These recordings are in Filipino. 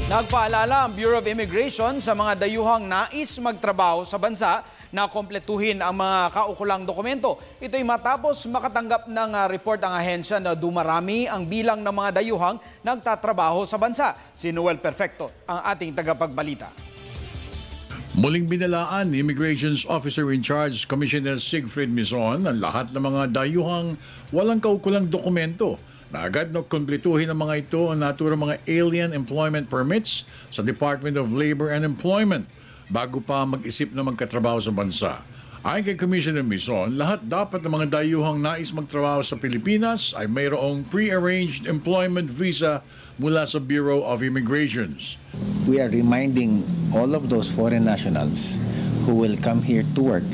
Nagpaalala ang Bureau of Immigration sa mga dayuhang nais magtrabaho sa bansa na kompletuhin ang mga kaukulang dokumento. Ito'y matapos makatanggap ng report ang ahensya na dumarami ang bilang ng mga dayuhang nagtatrabaho sa bansa. Si Noel Perfecto ang ating tagapagbalita. Muling binalaan ni Immigration's Officer in Charge, Commissioner Siegfried Mison, ang lahat ng mga dayuhang walang kaukulang dokumento na agad na kumpletuhin ng mga ito ang naturang mga alien employment permits sa Department of Labor and Employment bago pa mag-isip na magkatrabaho sa bansa. Ayon kay Commissioner Mison, lahat dapat ng mga dayuhang nais magtrabaho sa Pilipinas ay mayroong pre-arranged employment visa mula sa Bureau of Immigrations. We are reminding all of those foreign nationals who will come here to work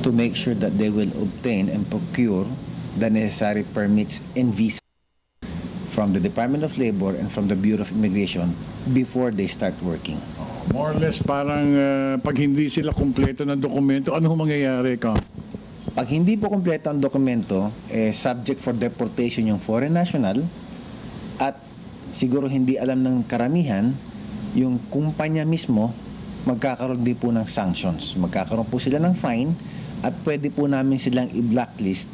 to make sure that they will obtain and procure the necessary permits and visas from the Department of Labor and from the Bureau of Immigration before they start working. More or less parang pag hindi sila kumpleto ng dokumento, ano mangyayari ka? Pag hindi po kumpleto ang dokumento, subject for deportation yung foreign national at siguro hindi alam ng karamihan, yung kumpanya mismo magkakaroon din po ng sanctions. Magkakaroon po sila ng fine at pwede po namin silang i-blacklist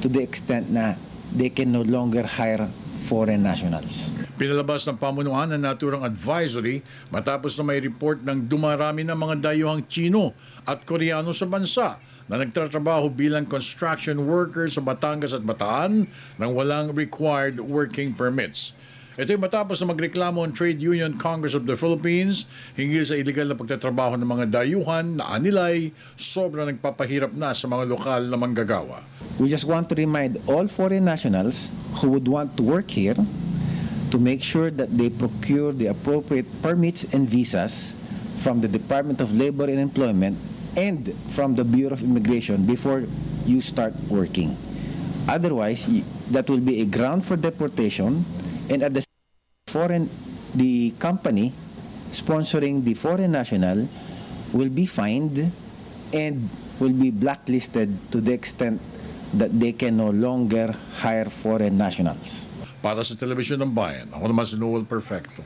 to the extent na they can no longer hire foreign nationals. Pinalabas ng pamunuan ng naturang advisory matapos na may report ng dumarami ng mga dayuhang Chino at Koreano sa bansa na nagtatrabaho bilang construction workers sa Batangas at Bataan nang walang required working permits. Ito'y matapos na magreklamo ang Trade Union Congress of the Philippines hinggil sa illegal na pagtatrabaho ng mga dayuhan na anilay sobrang nagpapahirap na sa mga lokal na manggagawa. We just want to remind all foreign nationals who would want to work here to make sure that they procure the appropriate permits and visas from the Department of Labor and Employment and from the Bureau of Immigration before you start working. Otherwise, that will be a ground for deportation, and at the company sponsoring the foreign national will be fined and will be blacklisted to the extent that they can no longer hire foreign nationals. Para sa Telebisyon ng Bayan, ako naman si Noel Perfecto.